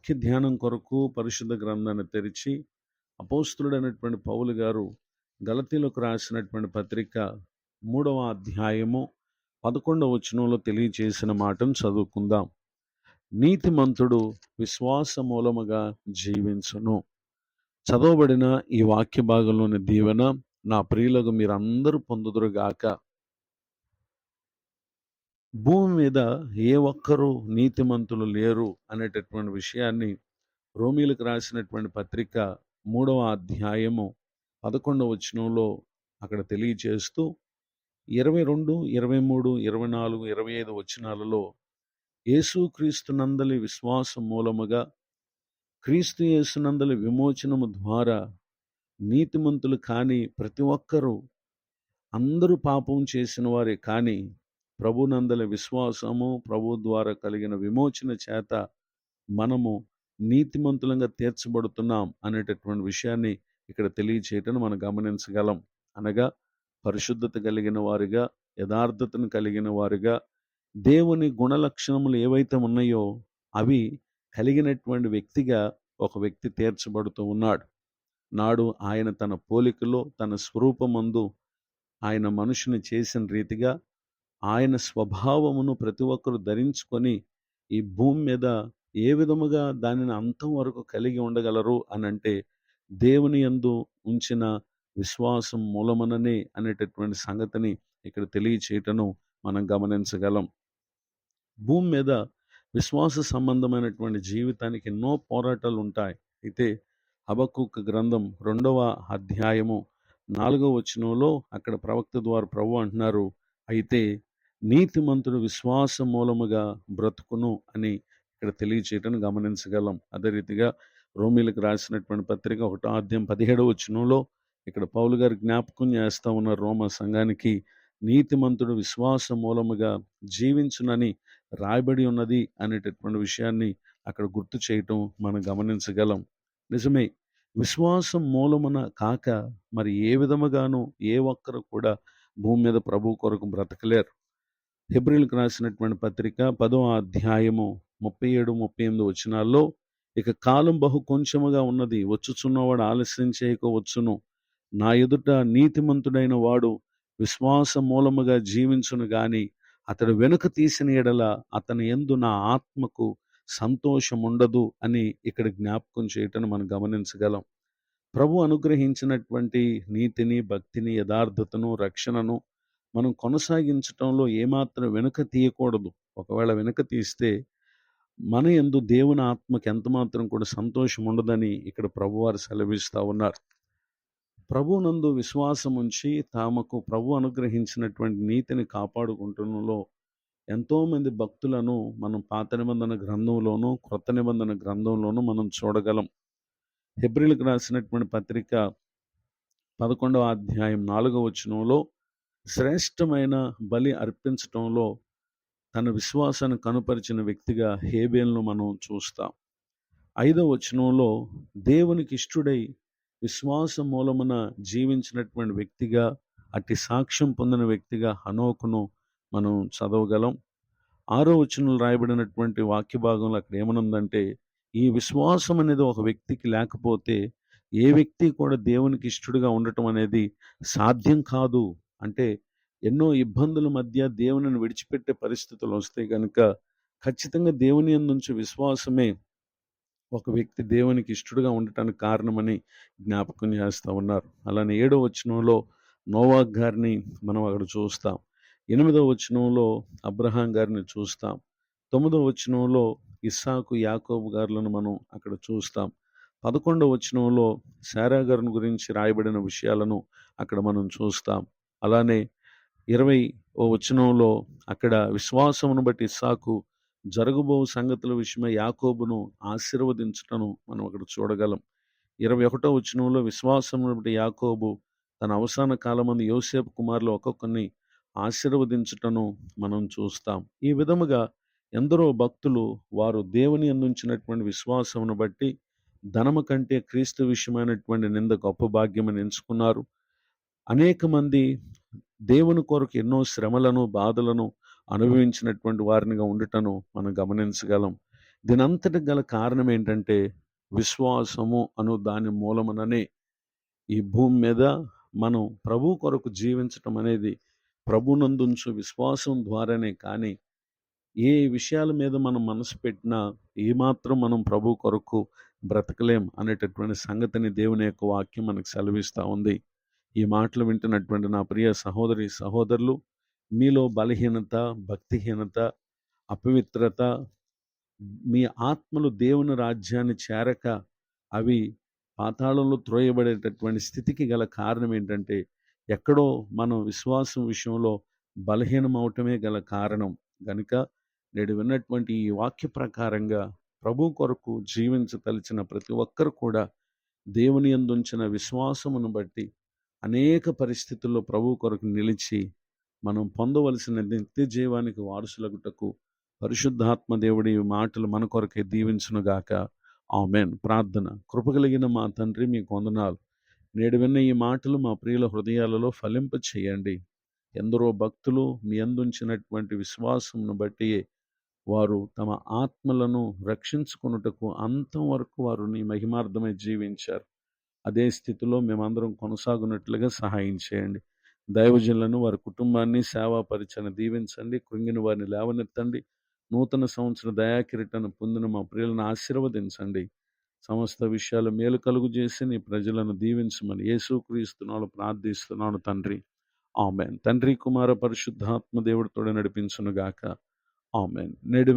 వాక్య ధ్యానం కొరకు పరిశుద్ధ గ్రంథాన్ని తెరిచి అపోస్తులుడైనటువంటి పౌలు గారు గలతీలకు రాసినటువంటి పత్రిక 3వ అధ్యాయము 11వ వచనంలో తెలియచేసిన మాటను చదువుకుందాం. నీతిమంతుడు విశ్వాస మూలముగా జీవించును. చదవబడిన ఈ వాక్య భాగంలోని దీవెన నా ప్రియులకు మీరందరూ పొందుదురుగాక. భూమి మీద ఏ ఒక్కరూ నీతిమంతులు లేరు అనేటటువంటి విషయాన్ని రోమీలకు రాసినటువంటి పత్రిక 3వ అధ్యాయము 11వ వచనంలో అక్కడ తెలియచేస్తూ 22, 23, 24, 25 వచనాలలో యేసుక్రీస్తునందలి విశ్వాసం మూలముగా క్రీస్తు యేసునందలి విమోచనము ద్వారా నీతిమంతులు కాని ప్రతి ఒక్కరూ అందరూ పాపం చేసిన వారే కానీ ప్రభునందలి విశ్వాసము, ప్రభు ద్వారా కలిగిన విమోచన చేత మనము నీతిమంతులంగా తీర్చబడుతున్నాం అనేటటువంటి విషయాన్ని ఇక్కడ తెలియచేయటం మనం గమనించగలం. అనగా పరిశుద్ధత కలిగిన వారిగా, యథార్థతను కలిగిన వారిగా, దేవుని గుణలక్షణములు ఏవైతే ఉన్నాయో అవి కలిగినటువంటి వ్యక్తిగా ఒక వ్యక్తి తీర్చబడుతూ ఉన్నాడు. నాడు ఆయన తన పోలికలో తన స్వరూపమందు ఆయన మనుషుని చేసిన రీతిగా ఆయన స్వభావమును ప్రతి ఒక్కరు ధరించుకొని ఈ భూమి మీద ఏ విధముగా దానిని అంతం వరకు కలిగి ఉండగలరు అని అంటే దేవుని యందు ఉంచిన విశ్వాసం మూలమననే అనేటటువంటి సంగతిని ఇక్కడ తెలియచేయటను మనం గమనించగలం. భూమి మీద విశ్వాస సంబంధమైనటువంటి జీవితానికి ఎన్నో పోరాటాలు ఉంటాయి. అయితే హబక్కూకు గ్రంథం 2వ అధ్యాయము 4వ వచనంలో అక్కడ ప్రవక్త ద్వారా ప్రభు అంటున్నారు, అయితే నీతిమంతుడు విశ్వాస మూలముగా బ్రతుకును అని ఇక్కడ తెలియచేయటం గమనించగలం. అదే రీతిగా రోమీలకు రాసినటువంటి పత్రిక 1వ అధ్యాయం 17వ వచనంలో ఇక్కడ పౌలు గారు జ్ఞాపకం చేస్తూ ఉన్నారు రోమా సంఘానికి, నీతిమంతుడు విశ్వాస మూలముగా జీవించునని రాయబడి ఉన్నది అనేటటువంటి విషయాన్ని అక్కడ గుర్తు చేయటం మనం గమనించగలం. నిజమే, విశ్వాసం మూలమున కాక మరి ఏ విధముగాను ఏ ఒక్కరు కూడా భూమి మీద ప్రభు కొరకు బ్రతకలేరు. హెబ్రీలకు రాసినటువంటి పత్రిక 10వ అధ్యాయము 37, 38 వచనాల్లో ఇక కాలం బహు కొంచెముగా ఉన్నది, వచ్చుచున్నవాడు ఆలస్యం చేయకపోవచ్చును. నా ఎదుట నీతిమంతుడైన వాడు విశ్వాస మూలముగా జీవించును గాని అతడు వెనుక తీసిన ఎడల అతని యందు నా ఆత్మకు సంతోషం ఉండదు అని ఇక్కడ జ్ఞాపకం చేయటం మనం గమనించగలం. ప్రభు అనుగ్రహించినటువంటి నీతిని, భక్తిని, యథార్థతను, రక్షణను మనం కొనసాగించటంలో ఏమాత్రం వెనుక తీయకూడదు. ఒకవేళ వెనుక తీస్తే మన యందు దేవుని ఆత్మకి ఎంతమాత్రం కూడా సంతోషం ఉండదని ఇక్కడ ప్రభువారు సెలవిస్తూ ఉన్నారు. ప్రభునందు విశ్వాసం ఉంచి తామకు ప్రభు అనుగ్రహించినటువంటి నీతిని కాపాడుకుంటున్నలో ఎంతోమంది భక్తులను మనం పాత నిబంధన గ్రంథంలోనూ క్రొత్త నిబంధన గ్రంథంలోనూ మనం చూడగలం. హెబ్రీలకు రాసినటువంటి పత్రిక 11వ అధ్యాయం 4వ వచనంలో శ్రేష్టమైన బలి అర్పించటంలో తన విశ్వాసాన్ని కనుపరిచిన వ్యక్తిగా హేబేలును మనం చూస్తాం. 5వ వచనంలో దేవునికి ఇష్టుడై విశ్వాస మూలమున జీవించినటువంటి వ్యక్తిగా, అట్టి సాక్ష్యం పొందిన వ్యక్తిగా హనోకును మనం చదవగలం. 6వ వచనంలో రాయబడినటువంటి వాక్య భాగంలో అక్కడ ఏమనుందంటే, ఈ విశ్వాసం అనేది ఒక వ్యక్తికి లేకపోతే ఏ వ్యక్తి కూడా దేవునికి ఇష్టడుగా ఉండటం అనేది సాధ్యం కాదు. అంటే ఎన్నో ఇబ్బందుల మధ్య దేవునిని విడిచిపెట్టే పరిస్థితులు వస్తే కనుక ఖచ్చితంగా దేవుని యందు విశ్వాసమే ఒక వ్యక్తి దేవునికి ఇష్టడుగా ఉండటానికి కారణమని జ్ఞాపకం చేస్తూ ఉన్నారు. అలానే 7వ వచనంలో నోవాహు గారిని మనం అక్కడ చూస్తాం. 8వ వచనంలో అబ్రహాం గారిని చూస్తాం. 9వ వచనంలో ఇస్సాకు, యాకోబు గారులను మనం అక్కడ చూస్తాం. 11వ వచనంలో శారా గారిని గురించి రాయబడిన విషయాలను అక్కడ మనం చూస్తాం. అలానే 20వ వచనంలో అక్కడ విశ్వాసమును బట్టి ఇస్సాకు జరగబో సంగతుల విషయమై యాకోబును ఆశీర్వదించటను మనం అక్కడ చూడగలం. 21వ వచనంలో విశ్వాసమును బట్టి యాకోబు తన అవసాన కాలమందు యోసేపు కుమారులు ఒక్కొక్కరిని ఆశీర్వదించటను మనం చూస్తాం. ఈ విధముగా ఎందరో భక్తులు వారు దేవుని అందించినటువంటి విశ్వాసమును బట్టి ధనము కంటే క్రీస్తు విషయమైనటువంటి నింద గొప్ప భాగ్యమని ఎంచుకున్నారు. అనేక మంది దేవుని కొరకు ఎన్నో శ్రమలను, బాధలను అనుభవించినటువంటి వారినిగా ఉండటను మనం గమనించగలం. దీనంతటికి గల కారణం ఏంటంటే విశ్వాసము అను దాని మూలముననే ఈ భూమి మీద మనం ప్రభు కొరకు జీవించటం అనేది ప్రభునందుంచు విశ్వాసం ద్వారానే. కానీ ఏ విషయాల మీద మనం మనసు పెట్టినా ఏమాత్రం మనం ప్రభు కొరకు బ్రతకలేం అనేటటువంటి సంగతిని దేవుని యొక్క వాక్యం మనకు సెలవిస్తూ ఉంది. ఈ మాటలు వింటున్నటువంటి నా ప్రియ సహోదరి సహోదరులు, మీలో బలహీనత, భక్తిహీనత, అపవిత్రత, మీ ఆత్మలు దేవుని రాజ్యాన్ని చేరక అవి పాతాళంలో త్రోయబడేటటువంటి స్థితికి గల కారణం ఏంటంటే ఎక్కడో మనం విశ్వాసం విషయంలో బలహీనమవటమే గల కారణం. గనుక నేడు విన్నటువంటి ఈ వాక్య ప్రకారంగా ప్రభు కొరకు జీవించతలిచిన ప్రతి ఒక్కరు కూడా దేవుని యందుంచిన విశ్వాసమును బట్టి అనేక పరిస్థితుల్లో ప్రభు కొరకు నిలిచి మనం పొందవలసిన నిత్య జీవానికి వారసులగుటకు పరిశుద్ధాత్మ దేవుడి ఈ మాటలు మన కొరకే దీవించునుగాక. ఆమేన్. ప్రార్థన. కృపగలిగిన మా తండ్రి, మీకు వందనాలు. నేడు విన్న ఈ మాటలు మా ప్రియుల హృదయాలలో ఫలింప చేయండి. ఎందరో భక్తులు మీ అందుంచినటువంటి విశ్వాసమును బట్టి వారు తమ ఆత్మలను రక్షించుకొనుటకు అంతం వరకు వారు నీ మహిమార్థమై జీవించారు. అదే స్థితిలో మేమందరం కొనసాగునట్లుగా సహాయం చేయండి. దైవజనులను, వారి కుటుంబాన్ని, సేవా పరిచయను దీవించండి. కృంగిన వారిని లేవనెత్తండి. నూతన సంవత్సర దయాకిరీటాన్ని పొందిన మా ప్రియులను ఆశీర్వదించండి. సమస్త విషయాలు మేలు కలుగు చేసి నీ ప్రజలను దీవించమని యేసుక్రీస్తునామములో ప్రార్థిస్తున్నాను తండ్రి. ఆమేన్. తండ్రి, కుమార, పరిశుద్ధాత్మ దేవుడితోనే నడిపించునుగాక. ఆమేన్. నేడు